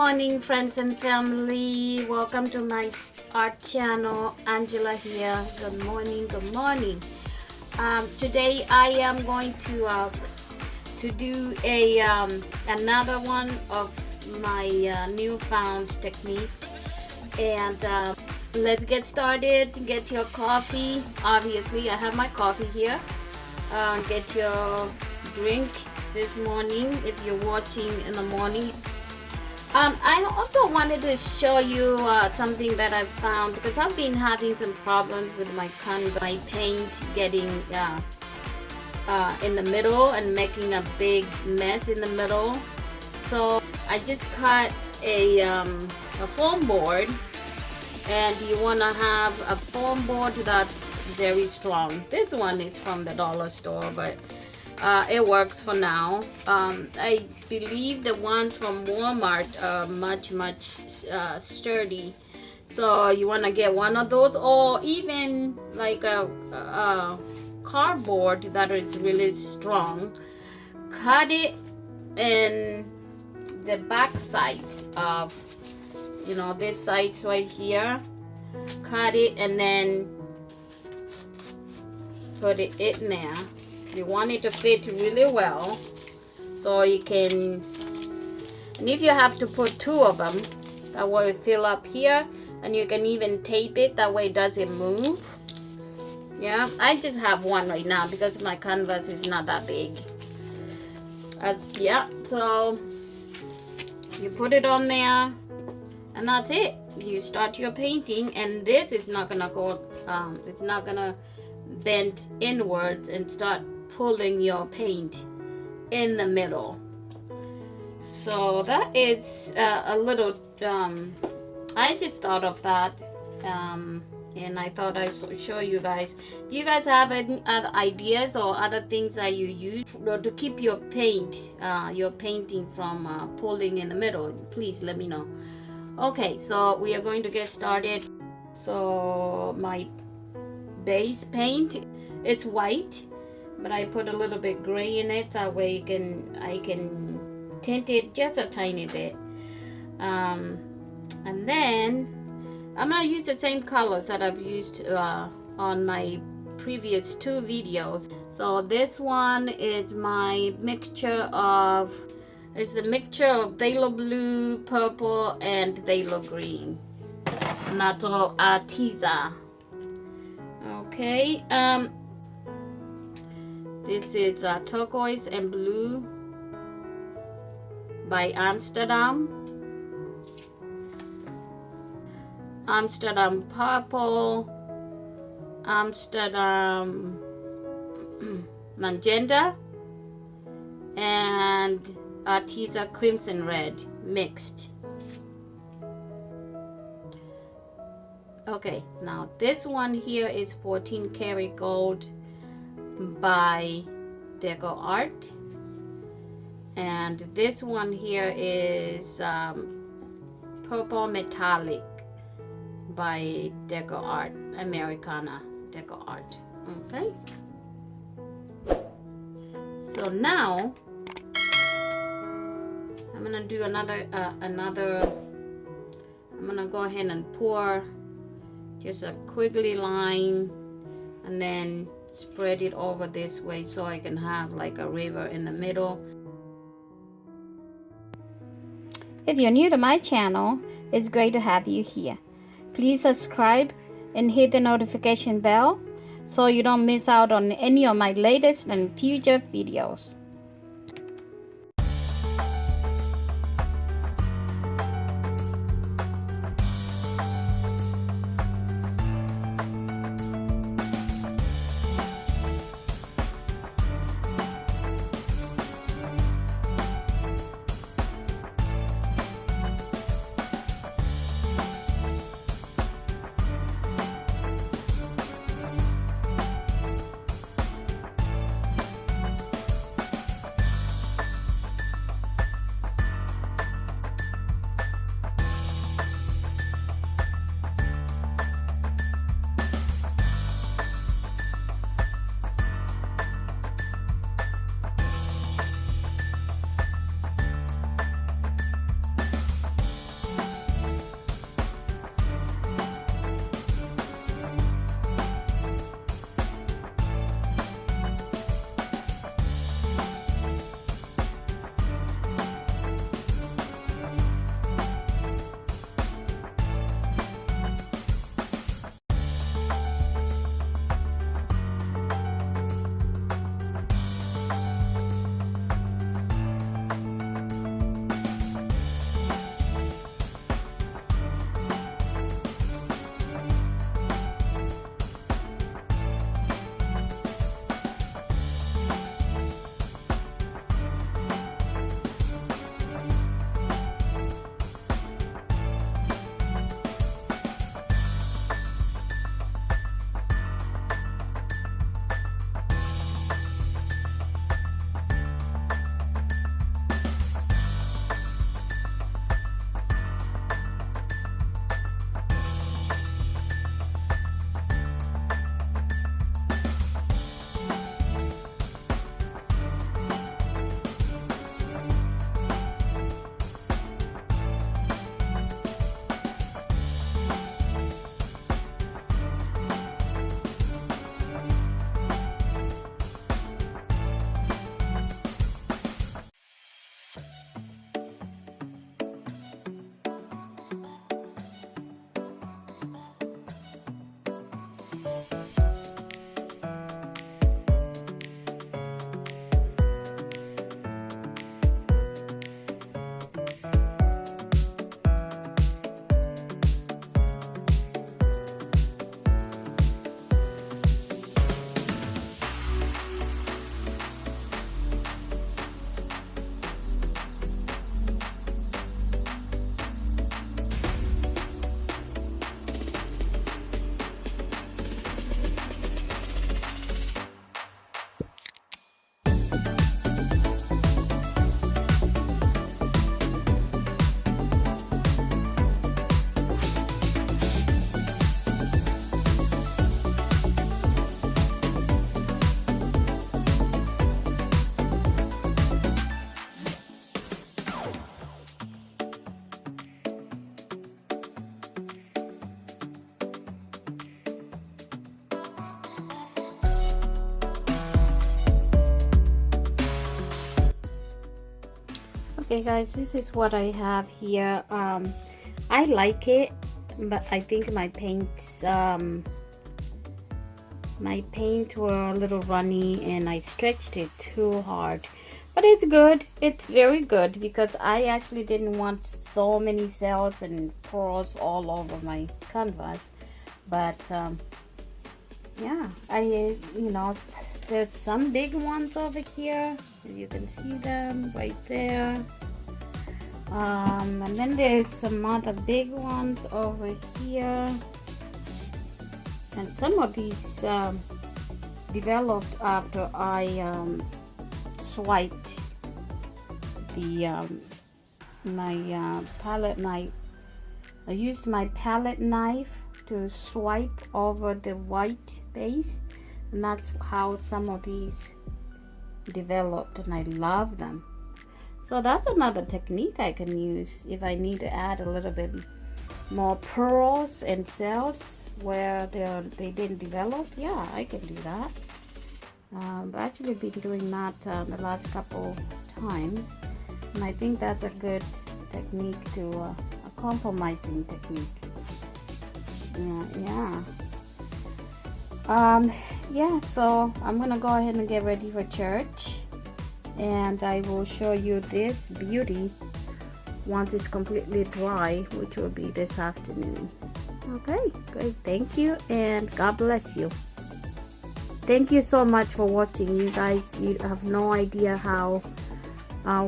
morning, friends and family. Welcome to my art channel. Angela here. Good morning. Today I am going to do a another one of my newfound techniques, and let's get started. Get your coffee. Obviously I have my coffee here. Get your drink this morning if you're watching in the morning. I also wanted to show you something that I've found, because I've been having some problems with my paint getting in the middle and making a big mess in the middle. So I just cut a foam board, and you want to have a foam board that's very strong. This one is from the dollar store, but it works for now. I believe the ones from Walmart are much sturdy, so you want to get one of those, or even like a cardboard that is really strong. Cut it in the back sides of, you know, this side right here. Cut it and then put it in there. You want it to fit really well, so you can, and if you have to put two of them, that way it fill up here, and you can even tape it, that way it doesn't move. Yeah, I just have one right now because my canvas is not that big. Yeah, so you put it on there, and that's it. You start your painting, and this is not gonna go, it's not gonna bend inwards and start pulling your paint in the middle. So that is a little I just thought of that, and I thought I'd show you guys. If you guys have any other ideas or other things that you use to keep your painting from pulling in the middle, please let me know. Okay, so we are going to get started. So my base paint, it's white, but I put a little bit gray in it, that way I can tint it just a tiny bit. And then I'm gonna use the same colors that I've used on my previous two videos. So this one is my mixture of, it's the mixture of phthalo blue, purple, and phthalo green. And that's all Arteza. Okay, this is Turquoise and Blue by Amsterdam. Amsterdam Purple, Amsterdam Magenta, and Arteza Crimson Red mixed. Okay, now this one here is 14 karat gold by Decoart, and this one here is purple metallic by Decoart, Americana Decoart. Okay, so now I'm gonna do another I'm gonna go ahead and pour just a quiggly line, and then spread it over this way so I can have like a river in the middle. If you're new to my channel, it's great to have you here. Please subscribe and hit the notification bell so you don't miss out on any of my latest and future videos. Okay guys, this is what I have here. I like it, but I think my paints were a little runny and I stretched it too hard. But it's good. It's very good because I actually didn't want so many cells and pearls all over my canvas. But yeah, there's some big ones over here. You can see them right there. And then there's some other big ones over here. And some of these developed after I swiped the palette knife. I used my palette knife to swipe over the white base, and that's how some of these developed, and I love them. So that's another technique I can use if I need to add a little bit more pearls and cells where they didn't develop. Yeah, I can do that. I've actually been doing that the last couple times, and I think that's a good technique to a compromising technique. Yeah, so I'm gonna go ahead and get ready for church, and I will show you this beauty once it's completely dry, which will be this afternoon. Okay, great. Thank you, and God bless you. Thank you so much for watching, you guys. You have no idea how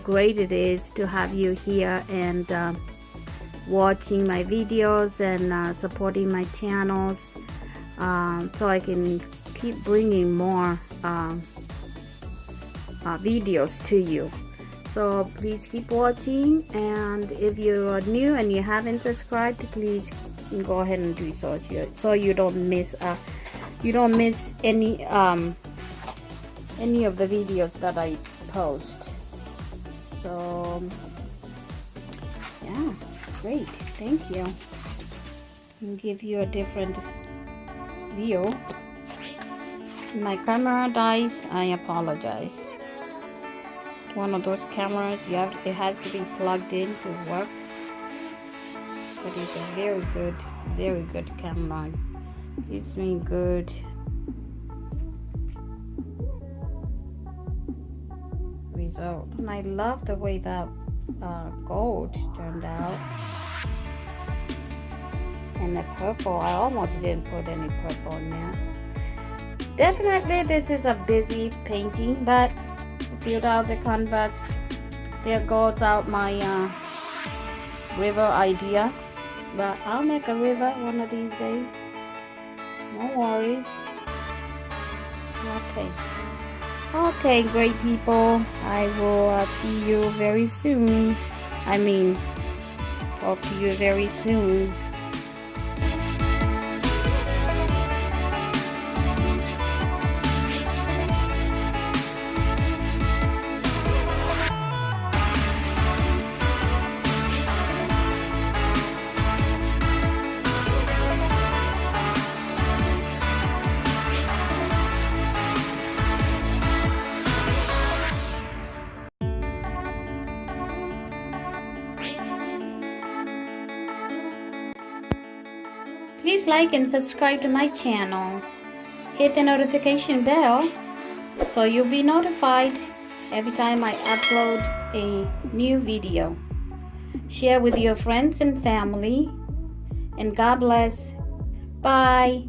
great it is to have you here and watching my videos and supporting my channels, so I can keep bringing more videos to you. So please keep watching, and if you are new and you haven't subscribed, please go ahead and do so you don't miss any of the videos that I post. So yeah, great, thank you. I'll give you a different view. My camera dies, I apologize. One of those cameras it has to be plugged in to work, but it's a very good camera. Gives me good result, and I love the way that gold turned out, and the purple. I almost didn't put any purple in there. Definitely this is a busy painting, but filled out the canvas. There goes out my river idea, but I'll make a river one of these days. No worries. Okay, great people. I will see you very soon. Talk to you very soon. Please like and subscribe to my channel. Hit the notification bell so you'll be notified every time I upload a new video. Share with your friends and family, and God bless. Bye.